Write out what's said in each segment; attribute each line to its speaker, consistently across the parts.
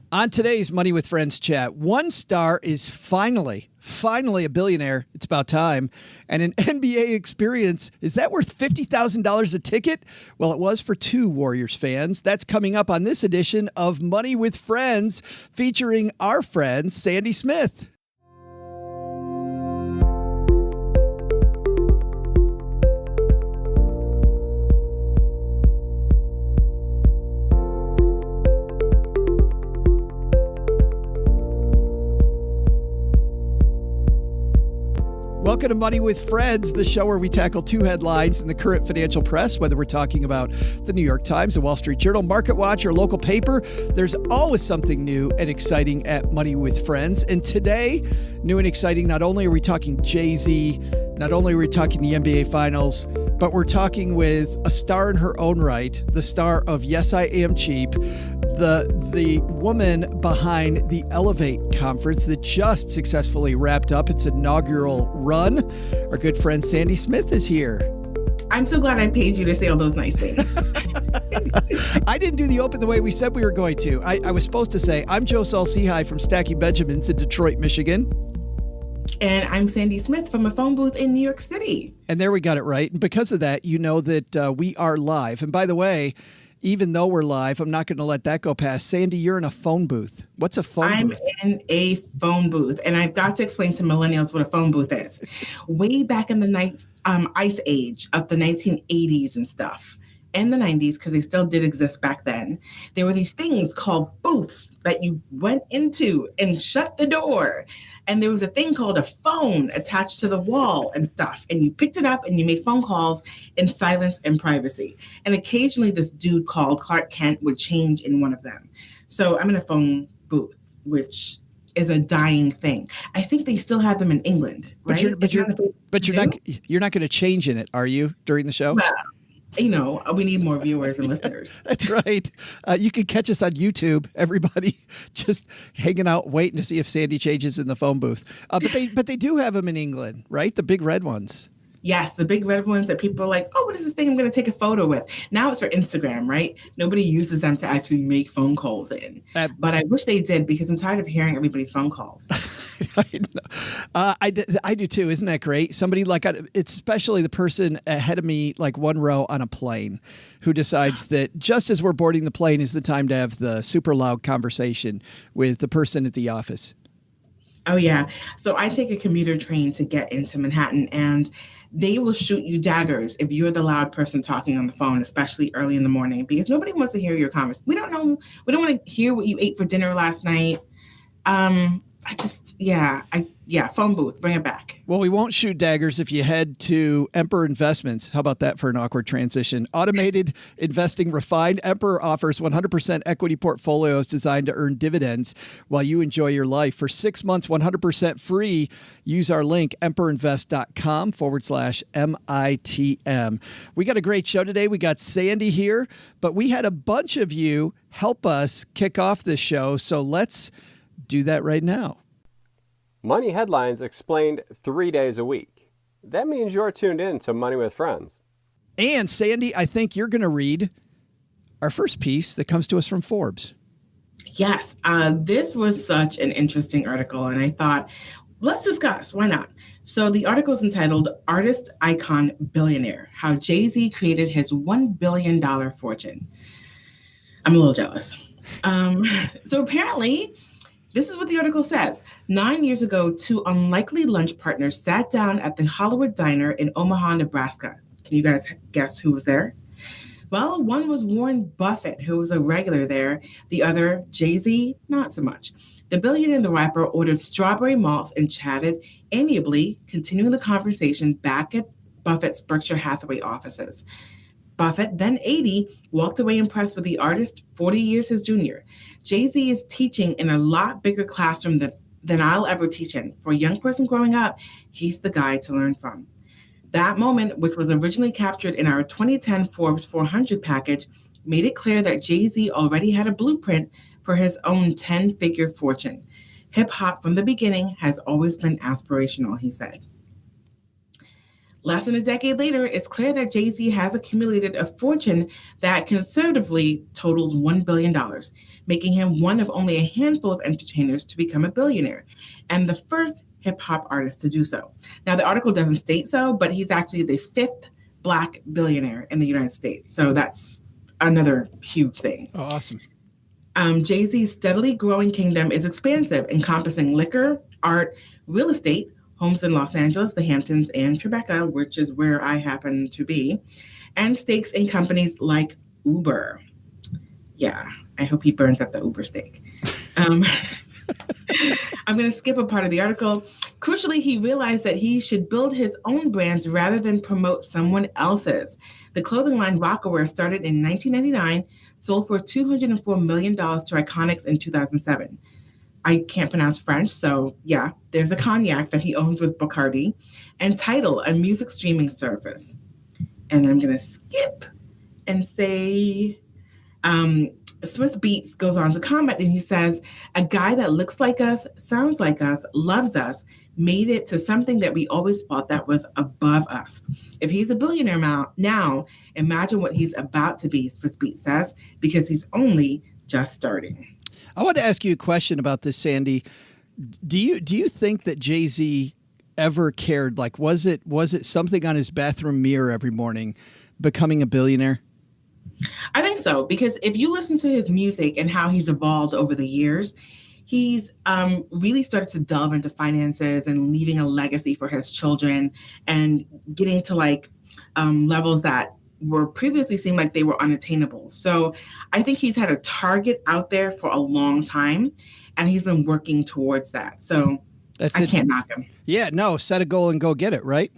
Speaker 1: On today's Money with Friends chat, one star is finally a billionaire. It's about time. And an NBA experience, is that worth $50,000 a ticket? Well, it was for two Warriors fans. That's coming up on this edition of Money with Friends, featuring our friend, Sandy Smith. Welcome to Money with Friends, the show where we tackle two headlines in the current financial press, whether we're talking about the New York Times, the Wall Street Journal, Market Watch, or local paper. There's always something new and exciting at Money with Friends. And today, new and exciting, not only are we talking Jay-Z, not only are we talking the NBA Finals, but we're talking with a star in her own right, the star of Yes, I Am Cheap, the woman behind the Elevate conference that just successfully wrapped up its inaugural run. Our good friend Sandy Smith is here.
Speaker 2: I'm so glad I paid you to say all those nice things.
Speaker 1: I didn't do the open the way we said we were going to. I was supposed to say, I'm Joe Saul-Sehy from Stacking Benjamins in Detroit, Michigan.
Speaker 2: And I'm Sandy Smith from a phone booth in New York City.
Speaker 1: And there we got it right. And because of that, you know that we are live. And by the way, even though we're live, I'm not going to let that go past. Sandy, you're in a phone booth. What's a phone booth?
Speaker 2: I'm in a phone booth, and I've got to explain to millennials what a phone booth is. Way back in the ice age of the 1980s and stuff, and the 90s, because they still did exist back then, there were these things called booths that you went into and shut the door. And there was a thing called a phone attached to the wall and stuff. And you picked it up and you made phone calls in silence and privacy. And occasionally this dude called Clark Kent would change in one of them. So I'm in a phone booth, which is a dying thing. I think they still have them in England, right?
Speaker 1: But you're not going to change in it, are you, during the show?
Speaker 2: Well, you know, we need more viewers and listeners.
Speaker 1: That's right. You can catch us on YouTube, everybody, just hanging out, waiting to see if Sandy changes in the phone booth. But they do have them in England, right? The big red ones.
Speaker 2: Yes, the big red ones that people are like, oh, what is this thing I'm going to take a photo with? Now it's for Instagram, right? Nobody uses them to actually make phone calls in. But I wish they did, because I'm tired of hearing everybody's phone calls.
Speaker 1: I do too. Isn't that great? Somebody it's especially the person ahead of me, like one row on a plane, who decides that just as we're boarding the plane is the time to have the super loud conversation with the person at the office.
Speaker 2: Oh, yeah. So I take a commuter train to get into Manhattan, and they will shoot you daggers if you're the loud person talking on the phone, especially early in the morning, because nobody wants to hear your conversation. We don't know. We don't want to hear what you ate for dinner last night. Phone booth, bring it back.
Speaker 1: Well, we won't shoot daggers if you head to Emperor Investments. How about that for an awkward transition? Automated investing refined. Emperor offers 100% equity portfolios designed to earn dividends while you enjoy your life. For 6 months, 100% free. Use our link, emperorinvest.com/MITM. We got a great show today. We got Sandy here, but we had a bunch of you help us kick off this show. So let's do that right now.
Speaker 3: Money headlines explained 3 days a week. That means you're tuned in to Money with Friends.
Speaker 1: And Sandy, I think you're going to read our first piece that comes to us from Forbes.
Speaker 2: Yes, this was such an interesting article, and I thought, let's discuss. Why not? So the article is entitled Artist Icon Billionaire, How Jay-Z Created His $1 billion Fortune. I'm a little jealous. So apparently, this is what the article says. 9 years ago, two unlikely lunch partners sat down at the Hollywood Diner in Omaha, Nebraska. Can you guys guess who was there? Well, one was Warren Buffett, who was a regular there. The other, Jay-Z, not so much. The billionaire and the rapper ordered strawberry malts and chatted amiably, continuing the conversation back at Buffett's Berkshire Hathaway offices. Buffett, then 80, walked away impressed with the artist, 40 years his junior. Jay-Z is teaching in a lot bigger classroom than I'll ever teach in. For a young person growing up, he's the guy to learn from. That moment, which was originally captured in our 2010 Forbes 400 package, made it clear that Jay-Z already had a blueprint for his own 10-figure fortune. Hip-hop from the beginning has always been aspirational, he said. Less than a decade later, it's clear that Jay-Z has accumulated a fortune that conservatively totals $1 billion, making him one of only a handful of entertainers to become a billionaire, and the first hip-hop artist to do so. Now, the article doesn't state so, but he's actually the fifth Black billionaire in the United States. So that's another huge thing.
Speaker 1: Oh, awesome.
Speaker 2: Jay-Z's steadily growing kingdom is expansive, encompassing liquor, art, real estate, homes in Los Angeles, the Hamptons, and Tribeca, which is where I happen to be, and stakes in companies like Uber. Yeah, I hope he burns up the Uber stake. I'm going to skip a part of the article. Crucially, he realized that he should build his own brands rather than promote someone else's. The clothing line Rocawear started in 1999, sold for $204 million to Iconics in 2007. I can't pronounce French, so yeah, there's a cognac that he owns with Bacardi, and Tidal, a music streaming service. And I'm going to skip and say Swiss Beats goes on to comment, and he says, a guy that looks like us, sounds like us, loves us, made it to something that we always thought that was above us. If he's a billionaire now, imagine what he's about to be, Swiss Beats says, because he's only just starting.
Speaker 1: I want to ask you a question about this, Sandy. Do you think that Jay-Z ever cared? Like, was it something on his bathroom mirror every morning, becoming a billionaire?
Speaker 2: I think so, because if you listen to his music and how he's evolved over the years, he's really started to delve into finances and leaving a legacy for his children and getting to levels that were previously seemed like they were unattainable. So I think he's had a target out there for a long time, and he's been working towards that. So I can't knock him.
Speaker 1: Yeah, no, set a goal and go get it, right?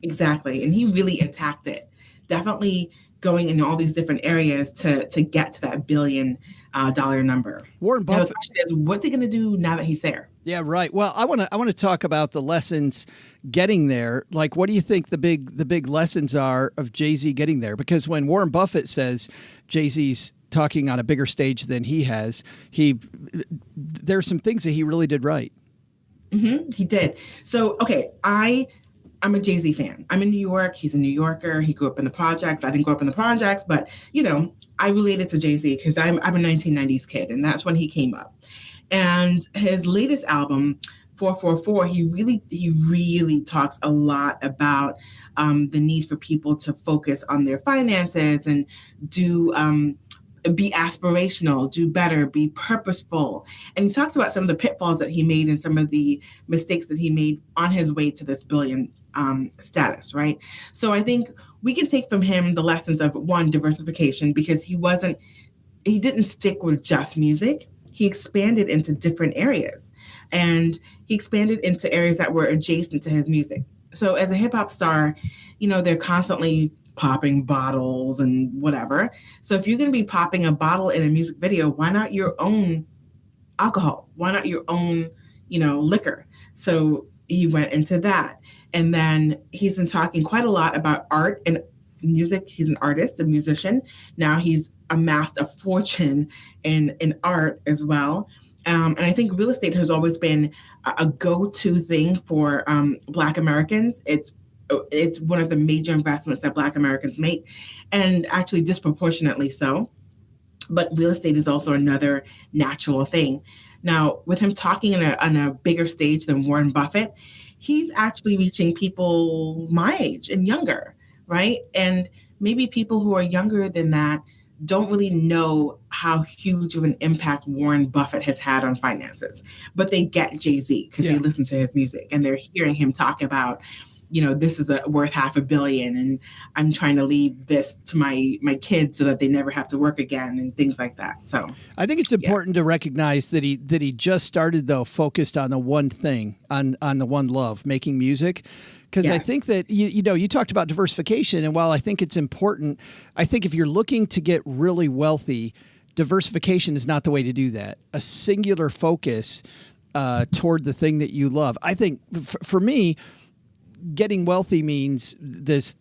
Speaker 2: Exactly. And he really attacked it. Definitely going in all these different areas to get to that $1 billion number.
Speaker 1: Warren Buffett.
Speaker 2: Now, the question is, what's he going to do now that he's there?
Speaker 1: Yeah, right. Well, I want to talk about the lessons getting there. Like, what do you think the big lessons are of Jay-Z getting there? Because when Warren Buffett says Jay-Z's talking on a bigger stage than he has, there's some things that he really did right.
Speaker 2: Mm-hmm, he did. So, okay, I'm a Jay-Z fan. I'm in New York. He's a New Yorker. He grew up in the projects. I didn't grow up in the projects, but, I related to Jay-Z because I'm a 1990s kid, and that's when he came up. And his latest album, 444, he really talks a lot about the need for people to focus on their finances and be aspirational, do better, be purposeful. And he talks about some of the pitfalls that he made and some of the mistakes that he made on his way to this billion status, right? So I think we can take from him the lessons of, one, diversification, because he didn't stick with just music. He expanded into different areas, and he expanded into areas that were adjacent to his music. So as a hip hop star, they're constantly popping bottles and whatever. So if you're going to be popping a bottle in a music video, why not your own alcohol? Why not your own, liquor? So he went into that. And then he's been talking quite a lot about art and music. He's an artist, a musician. Now he's amassed a fortune in art as well. And I think real estate has always been a go-to thing for Black Americans. It's one of the major investments that Black Americans make, and actually disproportionately so. But real estate is also another natural thing. Now, with him talking on a bigger stage than Warren Buffett, he's actually reaching people my age and younger, right? And maybe people who are younger than that don't really know how huge of an impact Warren Buffett has had on finances, but they get Jay-Z because they listen to his music and they're hearing him talk about, this is worth $500 million, and I'm trying to leave this to my kids so that they never have to work again, and things like that. So
Speaker 1: I think it's important to recognize that he just started, though, focused on the one thing, on the one love, making music. Because I think that, you talked about diversification, and while I think it's important, I think if you're looking to get really wealthy, diversification is not the way to do that. A singular focus toward the thing that you love. I think for me, getting wealthy means this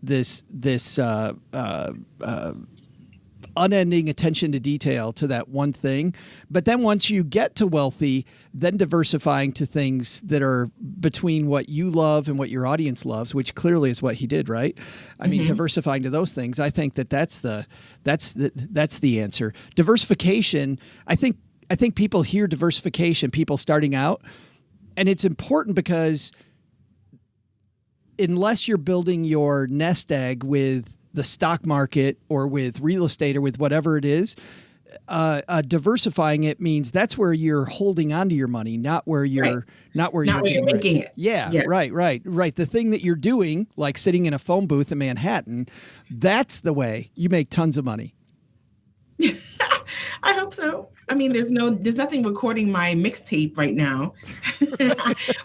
Speaker 1: unending attention to detail to that one thing. But then once you get to wealthy, then diversifying to things that are between what you love and what your audience loves, which clearly is what he did, right? I mean, diversifying to those things. I think that's the answer. Diversification. I think people hear diversification, people starting out, and it's important because unless you're building your nest egg with the stock market or with real estate or with whatever it is, diversifying it means that's where you're holding onto your money, not where you're
Speaker 2: making it.
Speaker 1: Yeah, right. The thing that you're doing, like sitting in a phone booth in Manhattan, that's the way you make tons of money.
Speaker 2: I hope so. I mean, there's nothing recording my mixtape right now.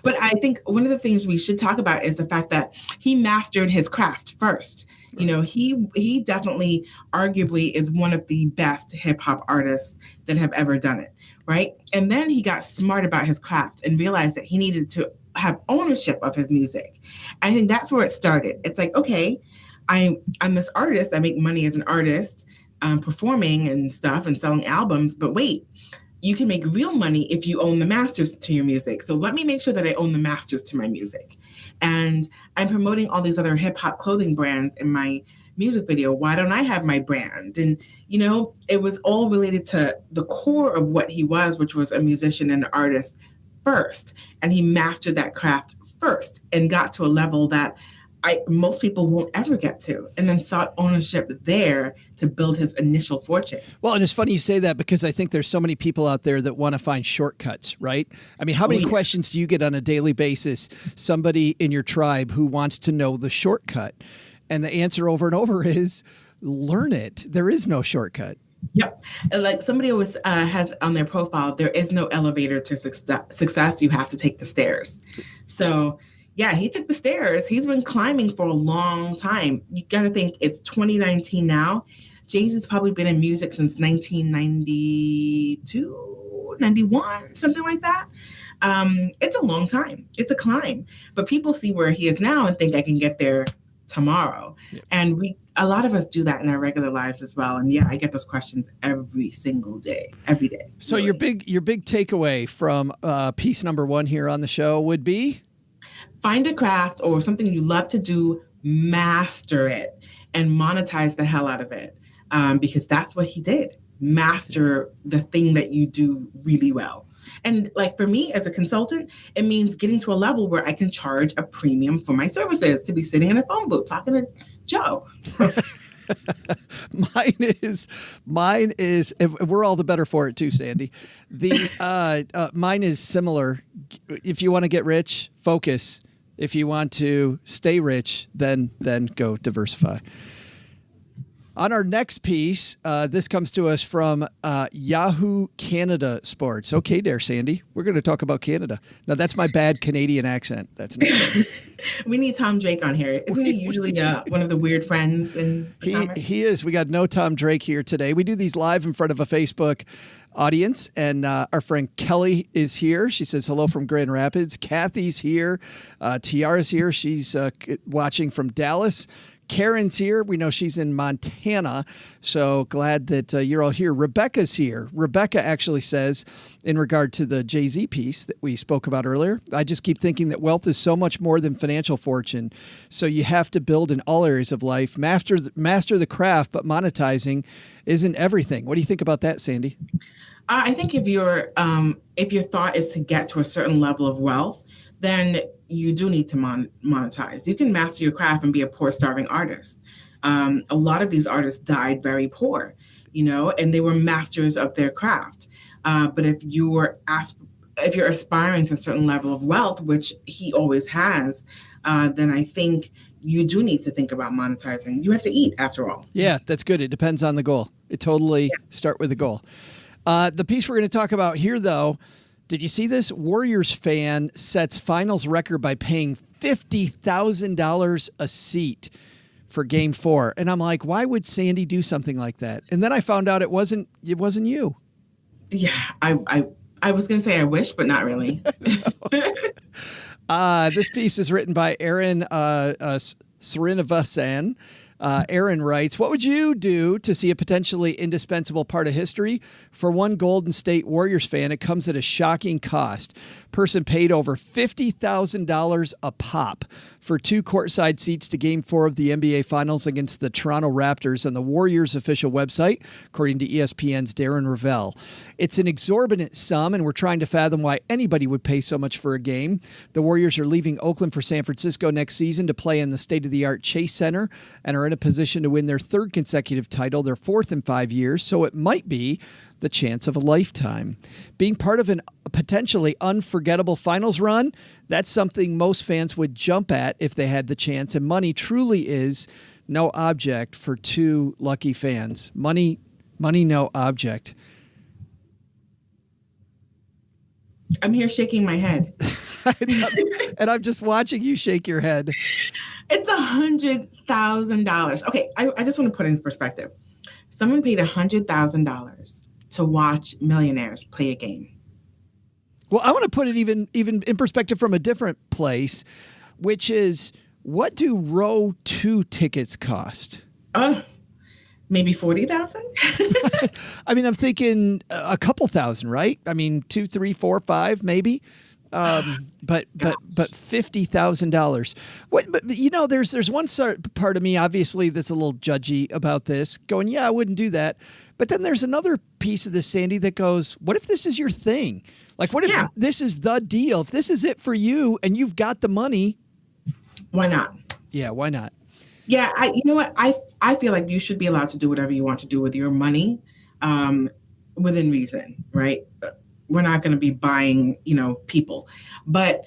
Speaker 2: But I think one of the things we should talk about is the fact that he mastered his craft first. You know, he definitely arguably is one of the best hip hop artists that have ever done it, right? And then he got smart about his craft and realized that he needed to have ownership of his music. I think that's where it started. It's like, okay, I'm this artist. I make money as an artist, performing and stuff and selling albums. But wait, you can make real money if you own the masters to your music. So let me make sure that I own the masters to my music. And I'm promoting all these other hip hop clothing brands in my music video. Why don't I have my brand? And, you know, it was all related to the core of what he was, which was a musician and an artist first. And he mastered that craft first and got to a level that most people won't ever get to, and then sought ownership there to build his initial fortune.
Speaker 1: Well, and it's funny you say that because I think there's so many people out there that want to find shortcuts, right? I mean, how many questions do you get on a daily basis? Somebody in your tribe who wants to know the shortcut, and the answer over and over is learn it. There is no shortcut.
Speaker 2: Yep. And like somebody always has on their profile, there is no elevator to success. You have to take the stairs. So yeah, he took the stairs. He's been climbing for a long time. You got to think it's 2019 now. Jay-Z's probably been in music since 1992, 91, something like that. It's a long time. It's a climb. But people see where he is now and think I can get there tomorrow. Yeah. And a lot of us do that in our regular lives as well. And yeah, I get those questions every single day, every day.
Speaker 1: So really. your big takeaway from piece number 1 here on the show would be?
Speaker 2: Find a craft or something you love to do, master it, and monetize the hell out of it. Because that's what he did. Master the thing that you do really well. And like for me as a consultant, it means getting to a level where I can charge a premium for my services to be sitting in a phone booth talking to Joe. Mine is,
Speaker 1: we're all the better for it too, Sandy. Mine is similar. If you want to get rich, focus. If you want to stay rich, then go diversify. On our next piece, this comes to us from Yahoo Canada Sports. Okay there, Sandy. We're going to talk about Canada. Now, that's my bad Canadian accent. That's
Speaker 2: We need Tom Drake on here. Isn't he usually one of the weird friends in the comments?
Speaker 1: He is. We got no Tom Drake here today. We do these live in front of a Facebook audience, and our friend Kelly is here. She says hello from Grand Rapids. Kathy's here. Tiara's here. She's watching from Dallas. Karen's here. We know she's in Montana, so glad that you're all here. Rebecca's here. Rebecca actually says, in regard to the Jay-Z piece that we spoke about earlier, I just keep thinking that wealth is so much more than financial fortune. So you have to build in all areas of life, master the craft, but monetizing isn't everything. What do you think about that, Sandy?
Speaker 2: I think if your thought is to get to a certain level of wealth, then you do need to monetize. You can master your craft and be a poor, starving artist. A lot of these artists died very poor, and they were masters of their craft. But if you're aspiring to a certain level of wealth, which he always has, then I think you do need to think about monetizing. You have to eat, after all.
Speaker 1: Yeah, that's good. It depends on the goal. It totally start with the goal. The piece we're going to talk about here, though, did you see this? Warriors fan sets finals record by paying $50,000 a seat for Game 4. And I'm like, why would Sandy do something like that? And then I found out it wasn't you.
Speaker 2: Yeah, I was going to say I wish, but not really.
Speaker 1: This piece is written by Aaron Srinivasan. Aaron writes, what would you do to see a potentially indispensable part of history? For one Golden State Warriors fan, it comes at a shocking cost. Person paid over $50,000 a pop for 2 courtside seats to Game 4 of the NBA Finals against the Toronto Raptors on the Warriors official website, according to ESPN's Darren Ravel. It's an exorbitant sum, and we're trying to fathom why anybody would pay so much for a game. The Warriors are leaving Oakland for San Francisco next season to play in the state-of-the-art Chase Center and are in a position to win their 3rd consecutive title, their 4th in 5 years, so it might be the chance of a lifetime. Being part of a potentially unforgettable finals run, that's something most fans would jump at if they had the chance, and money truly is no object for 2 lucky fans. Money, no object.
Speaker 2: I'm here shaking my head.
Speaker 1: And I'm just watching you shake your head.
Speaker 2: It's $100,000. Okay, I just want to put it in perspective. Someone paid $100,000 to watch millionaires play a game.
Speaker 1: Well, I want to put it even in perspective from a different place, which is, what do row 2 tickets cost?
Speaker 2: Maybe 40,000.
Speaker 1: I mean, I'm thinking a couple thousand, right? I mean, 2, 3, 4, 5, maybe. But $50,000. But you know, there's one part of me, obviously, that's a little judgy about this, going, yeah, I wouldn't do that. But then there's another piece of this, Sandy, that goes, what if this is your thing? Like, what if this is the deal? If this is it for you and you've got the money,
Speaker 2: why not?
Speaker 1: Yeah, why not?
Speaker 2: Yeah, you know what? I feel like you should be allowed to do whatever you want to do with your money, within reason, right? We're not going to be buying, people, but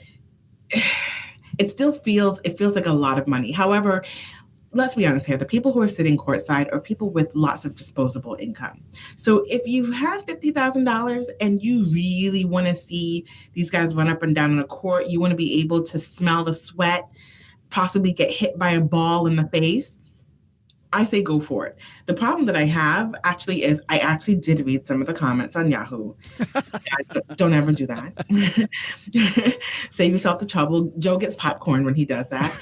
Speaker 2: it feels like a lot of money. However, let's be honest here. The people who are sitting courtside are people with lots of disposable income. So if you have $50,000 and you really want to see these guys run up and down on a court, you want to be able to smell the sweat, possibly get hit by a ball in the face, I say go for it. The problem that I have actually is I actually did read some of the comments on Yahoo. Don't ever do that. Save yourself the trouble. Joe gets popcorn when he does that.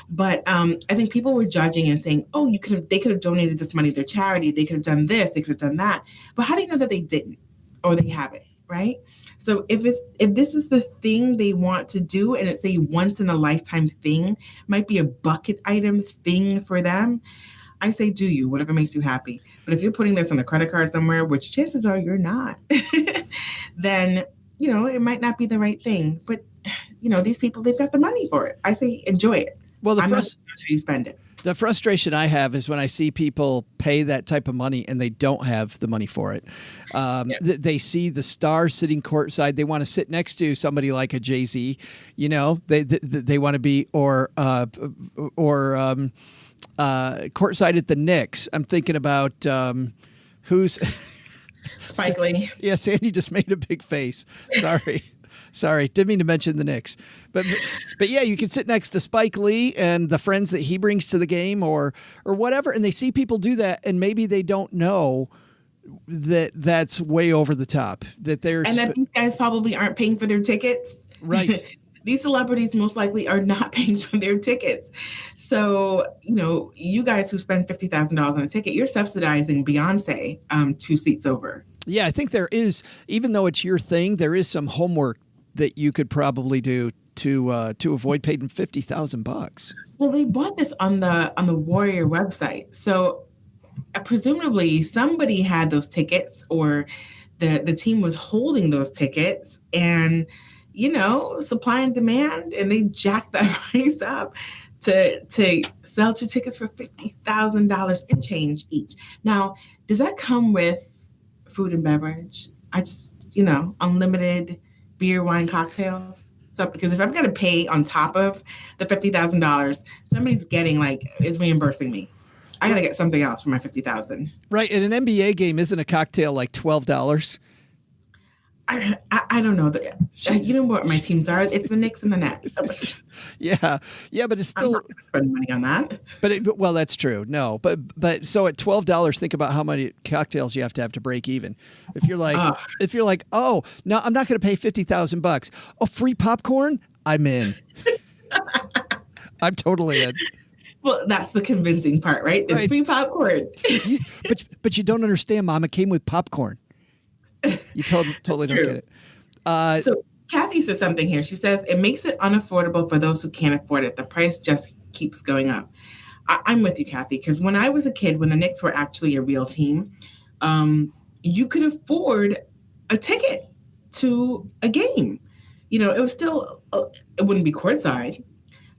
Speaker 2: But I think people were judging and saying, oh, they could have donated this money to charity. They could have done this. They could have done that. But how do you know that they didn't or they haven't, right? So if this is the thing they want to do and it's a once in a lifetime thing, might be a bucket item thing for them, I say do you, whatever makes you happy. But if you're putting this on a credit card somewhere, which chances are you're not, then, it might not be the right thing. But, these people, they've got the money for it. I say enjoy it.
Speaker 1: Well,
Speaker 2: I'm not sure you spend it.
Speaker 1: The frustration I have is when I see people pay that type of money and they don't have the money for it. They see the stars sitting courtside. They want to sit next to somebody like a Jay-Z. They want to be courtside at the Knicks. I'm thinking about who's
Speaker 2: Spike Lee.
Speaker 1: Yeah, Sandy just made a big face. Sorry, didn't mean to mention the Knicks. But yeah, you can sit next to Spike Lee and the friends that he brings to the game or whatever, and they see people do that, and maybe they don't know that that's way over the top. That
Speaker 2: these guys probably aren't paying for their tickets.
Speaker 1: Right.
Speaker 2: These celebrities most likely are not paying for their tickets. So, you guys who spend $50,000 on a ticket, you're subsidizing Beyonce 2 seats over.
Speaker 1: Yeah, I think there is, even though it's your thing, there is some homework that you could probably do to avoid paying $50,000.
Speaker 2: Well, they bought this on the Warrior website. So presumably somebody had those tickets or the team was holding those tickets and, supply and demand, and they jacked that price up to sell 2 tickets for $50,000 and change each. Now, does that come with food and beverage? I just, unlimited beer, wine, cocktails. So, because if I'm going to pay on top of the $50,000, somebody's is reimbursing me. I got to get something else for my $50,000.
Speaker 1: Right. And an NBA game, isn't a cocktail like $12?
Speaker 2: I don't know. You know what my teams are? It's the Knicks and the Nets.
Speaker 1: Yeah, but it's still,
Speaker 2: I'm not going to spend money on that.
Speaker 1: Well, that's true. No, but so at $12, think about how many cocktails you have to break even. If you're like, oh no, I'm not going to pay $50,000. Oh, free popcorn, I'm in. I'm totally in.
Speaker 2: Well, that's the convincing part, right? There's
Speaker 1: Right.
Speaker 2: free popcorn.
Speaker 1: But you don't understand, Mom. It came with popcorn. You totally don't get it.
Speaker 2: So Kathy said something here. She says, it makes it unaffordable for those who can't afford it. The price just keeps going up. I'm with you, Kathy, because when I was a kid, when the Knicks were actually a real team, you could afford a ticket to a game. You know, it was still, it wouldn't be courtside.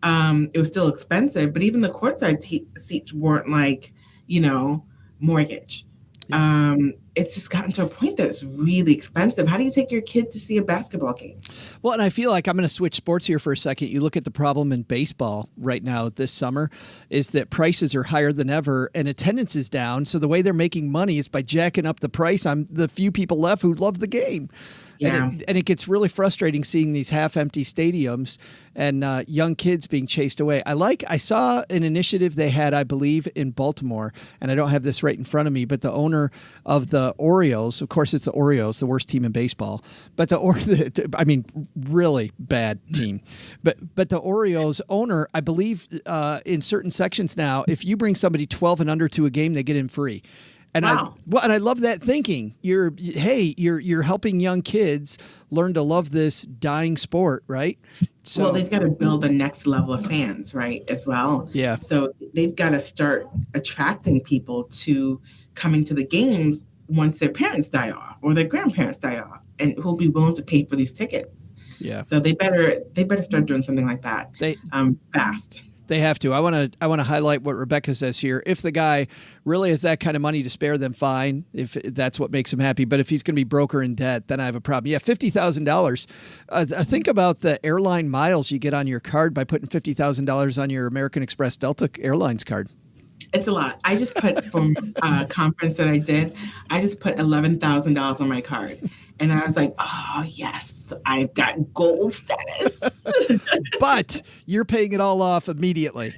Speaker 2: It was still expensive, but even the courtside seats weren't like, you know, mortgage.
Speaker 1: Yeah.
Speaker 2: It's just gotten to a point that it's really expensive. How do you take your kid to see a basketball game?
Speaker 1: Well, and I feel like I'm going to switch sports here for a second. You look at the problem in baseball right now this summer is that prices are higher than ever and attendance is down. So the way they're making money is by jacking up the price on the few people left who love the game.
Speaker 2: Yeah.
Speaker 1: And it gets really frustrating seeing these half-empty stadiums and young kids being chased away. I saw an initiative they had, I believe, in Baltimore, and I don't have this right in front of me, but the owner of the Orioles, of course it's the Orioles, the worst team in baseball, but really bad team. But the Orioles owner, I believe, in certain sections now, if you bring somebody 12 and under to a game, they get in free. And
Speaker 2: wow.
Speaker 1: I love that thinking. You're helping young kids learn to love this dying sport, right? So,
Speaker 2: well, they've got to build the next level of fans, right, as well.
Speaker 1: Yeah.
Speaker 2: So they've got to start attracting people to coming to the games once their parents die off or their grandparents die off, and who'll be willing to pay for these tickets.
Speaker 1: Yeah.
Speaker 2: So they better start doing something like that. Fast.
Speaker 1: They have to. I want to highlight what Rebecca says here. If the guy really has that kind of money to spare, then fine. If that's what makes him happy. But if he's going to be broke or in debt, then I have a problem. Yeah, $50,000. Think about the airline miles you get on your card by putting $50,000 on your American Express Delta Airlines card.
Speaker 2: It's a lot. I just put from a conference that I did, I just put $11,000 on my card. And I was like, oh, yes, I've got gold status.
Speaker 1: But you're paying it all off immediately.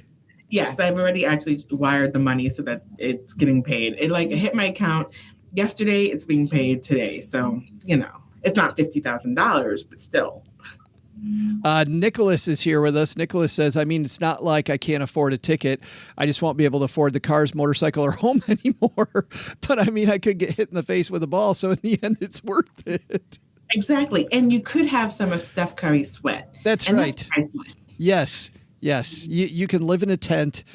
Speaker 2: Yes, I've already actually wired the money so that it's getting paid. It hit my account yesterday. It's being paid today. So, you know, it's not $50,000, but still.
Speaker 1: Nicholas is here with us. Nicholas says, it's not like I can't afford a ticket. I just won't be able to afford the cars, motorcycle, or home anymore. But I could get hit in the face with a ball. So in the end, it's worth it.
Speaker 2: Exactly. And you could have some of Steph Curry's sweat.
Speaker 1: That's right. That's
Speaker 2: priceless.
Speaker 1: Yes. You can live in a tent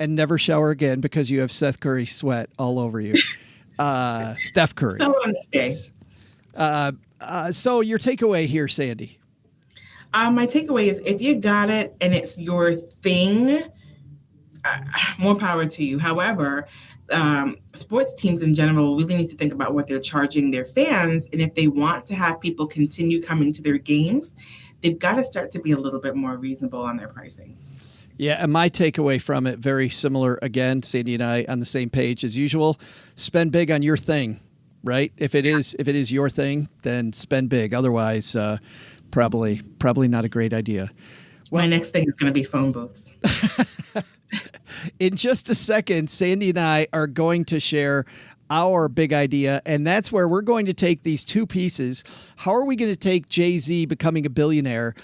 Speaker 1: and never shower again because you have Seth Curry sweat all over you. Steph Curry.
Speaker 2: So on the day.
Speaker 1: So your takeaway here, Sandy.
Speaker 2: My takeaway is if you got it and it's your thing, more power to you. However, sports teams in general really need to think about what they're charging their fans. And if they want to have people continue coming to their games, they've got to start to be a little bit more reasonable on their pricing.
Speaker 1: Yeah, and my takeaway from it, very similar. Again, Sandy and I on the same page as usual. Spend big on your thing, right? If it is your thing, then spend big. Otherwise, probably not a great idea.
Speaker 2: Well, my next thing is going to be phone booths.
Speaker 1: In just a second, Sandy and I are going to share our big idea, and that's where we're going to take these two pieces. How are we going to take Jay-Z becoming a billionaire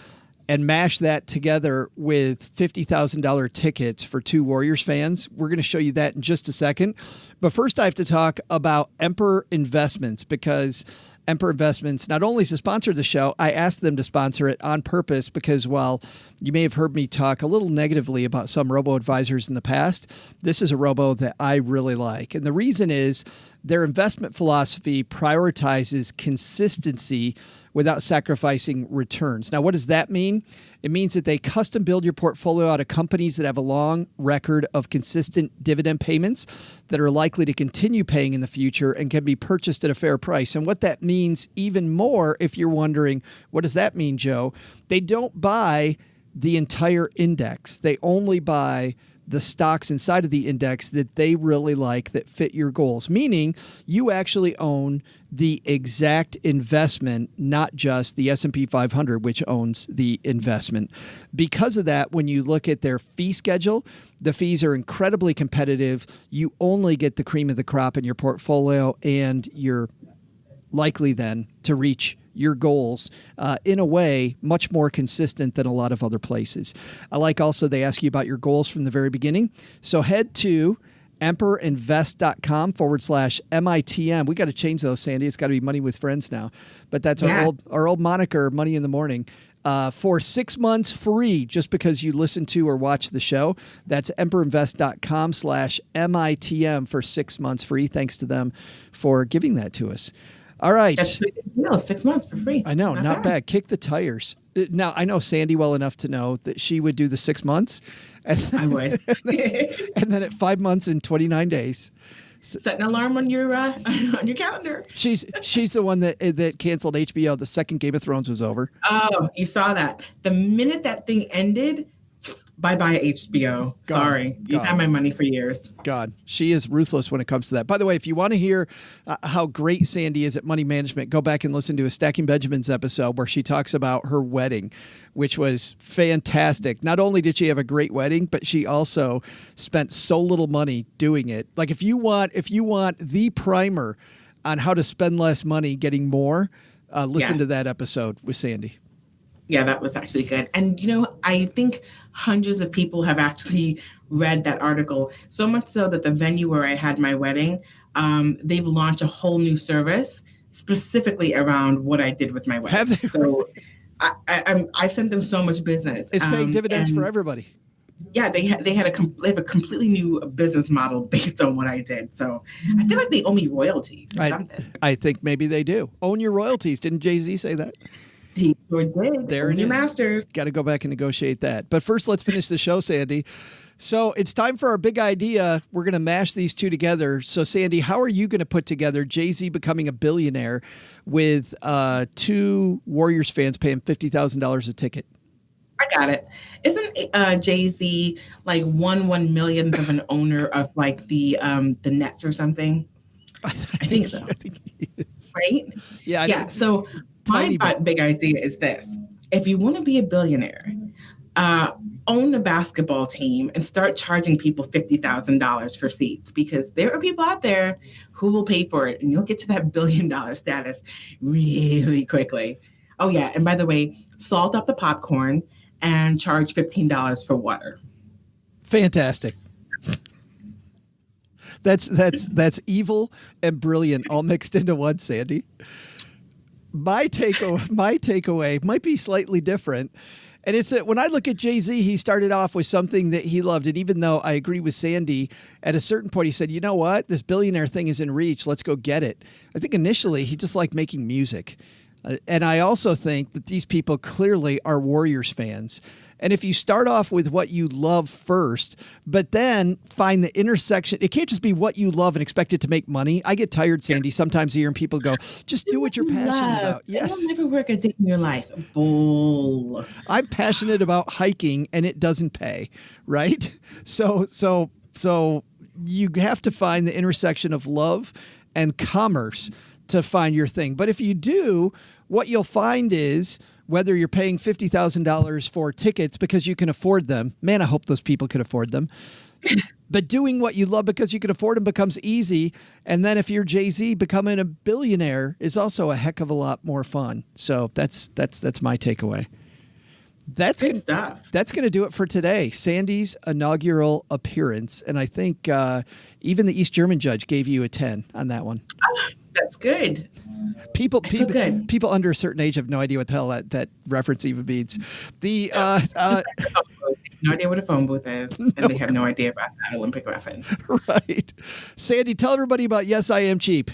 Speaker 1: and mash that together with $50,000 tickets for two Warriors fans? We're going to show you that in just a second. But first, I have to talk about Emperor Investments, because Emperor Investments not only is a sponsor of the show, I asked them to sponsor it on purpose because while you may have heard me talk a little negatively about some robo-advisors in the past, this is a robo that I really like. And the reason is their investment philosophy prioritizes consistency without sacrificing returns. Now, what does that mean? It means that they custom build your portfolio out of companies that have a long record of consistent dividend payments that are likely to continue paying in the future and can be purchased at a fair price. And what that means even more, if you're wondering, what does that mean, Joe? They don't buy the entire index. They only buy the stocks inside of the index that they really like that fit your goals, meaning you actually own the exact investment, not just the S&P 500, which owns the investment. Because of that, when you look at their fee schedule, the fees are incredibly competitive. You only get the cream of the crop in your portfolio, and you're likely then to reach your goals in a way much more consistent than a lot of other places. I like also they ask you about your goals from the very beginning. So head to emperorinvest.com/MITM. We got to change those, Sandy. It's got to be Money with Friends now. But that's our old moniker, Money in the Morning. For 6 months free, just because you listen to or watch the show. That's emperorinvest.com/MITM for 6 months free. Thanks to them for giving that to us. All right.
Speaker 2: That's 6 months for free.
Speaker 1: I know, not bad. Kick the tires. Now, I know Sandy well enough to know that she would do the 6 months.
Speaker 2: I would.
Speaker 1: And then at 5 months and 29 days.
Speaker 2: Set an alarm on your calendar.
Speaker 1: She's the one that canceled HBO the second Game of Thrones was over.
Speaker 2: Oh, you saw that. The minute that thing ended, bye-bye HBO. Sorry. You've had my money for years.
Speaker 1: God, she is ruthless when it comes to that. By the way, if you want to hear how great Sandy is at money management, go back and listen to a Stacking Benjamins episode where she talks about her wedding, which was fantastic. Not only did she have a great wedding, but she also spent so little money doing it. Like if you want the primer on how to spend less money getting more, listen to that episode with Sandy.
Speaker 2: Yeah, that was actually good. And, I think hundreds of people have actually read that article, so much so that the venue where I had my wedding, they've launched a whole new service specifically around what I did with my wedding.
Speaker 1: Have they?
Speaker 2: So I've sent them so much business.
Speaker 1: It's paying dividends for everybody.
Speaker 2: Yeah, they have a completely new business model based on what I did. So I feel like they owe me royalties or something.
Speaker 1: I think maybe they do. Own your royalties. Didn't Jay-Z say that?
Speaker 2: He sure did.
Speaker 1: There it is.
Speaker 2: Masters.
Speaker 1: Got to go back and negotiate that. But first, let's finish the show, Sandy. So it's time for our big idea. We're going to mash these two together. So, Sandy, how are you going to put together Jay-Z becoming a billionaire with two Warriors fans paying $50,000 a ticket?
Speaker 2: I got it. Isn't Jay-Z like 1/1,000,000th of an owner of like the Nets or something? I think so.
Speaker 1: I think he is.
Speaker 2: Right?
Speaker 1: Yeah.
Speaker 2: So my big idea is this. If you want to be a billionaire, own a basketball team and start charging people $50,000 for seats, because there are people out there who will pay for it and you'll get to that $1 billion status really quickly. Oh, yeah. And by the way, salt up the popcorn and charge $15 for water.
Speaker 1: Fantastic. That's evil and brilliant all mixed into one, Sandy. My takeaway might be slightly different. And it's that when I look at Jay-Z, he started off with something that he loved. And even though I agree with Sandy, at a certain point, he said, you know what? This billionaire thing is in reach. Let's go get it. I think initially he just liked making music. And I also think that these people clearly are Warriors fans. And if you start off with what you love first, but then find the intersection, it can't just be what you love and expect it to make money. I get tired, Sandy, sometimes hearing people go, just do what you're passionate about. Yes.
Speaker 2: You'll never work a day in your life. Bull.
Speaker 1: I'm passionate about hiking and it doesn't pay, right? So you have to find the intersection of love and commerce to find your thing. But if you do, what you'll find is whether you're paying $50,000 for tickets because you can afford them. Man, I hope those people can afford them. But doing what you love because you can afford them becomes easy. And then if you're Jay-Z, becoming a billionaire is also a heck of a lot more fun. So that's my takeaway. That's
Speaker 2: good stuff.
Speaker 1: That's going to do it for today. Sandy's inaugural appearance. And I think even the East German judge gave you a 10 on that one.
Speaker 2: That's good.
Speaker 1: People under a certain age have no idea what the hell that reference even means.
Speaker 2: No idea what a phone booth is, and they have no idea about that Olympic reference.
Speaker 1: Right. Sandy, tell everybody about Yes, I Am Cheap.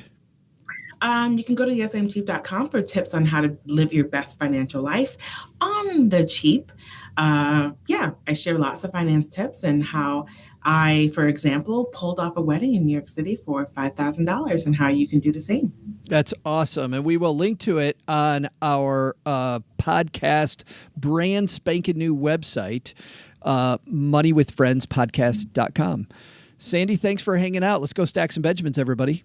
Speaker 2: You can go to yesimcheap.com for tips on how to live your best financial life on the cheap. I share lots of finance tips and how I, for example, pulled off a wedding in New York City for $5,000 and how you can do the same. That's
Speaker 1: awesome. And we will link to it on our podcast brand spanking new website, moneywithfriendspodcast.com. Sandy, thanks for hanging out. Let's go stack some Benjamins, everybody.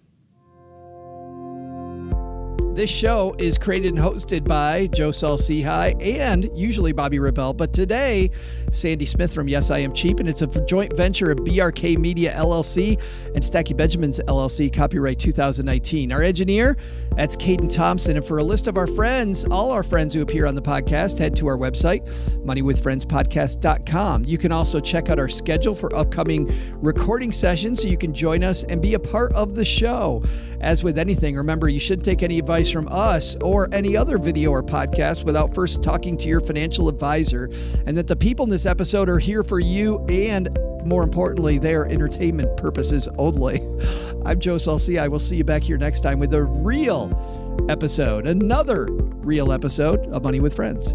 Speaker 1: This show is created and hosted by Joe Saul-Sehy and usually Bobby Rebell, but today, Sandy Smith from Yes, I Am Cheap, and it's a joint venture of BRK Media LLC and Stacky Benjamins LLC, copyright 2019. Our engineer, that's Caden Thompson, and for a list of our friends, all our friends who appear on the podcast, head to our website, moneywithfriendspodcast.com. You can also check out our schedule for upcoming recording sessions so you can join us and be a part of the show. As with anything, remember, you shouldn't take any advice from us or any other video or podcast without first talking to your financial advisor, and that the people in this episode are here for you and, more importantly, their entertainment purposes only. I'm Joe Saul-Sehy. I will see you back here next time with a real episode, another real episode of Money with Friends.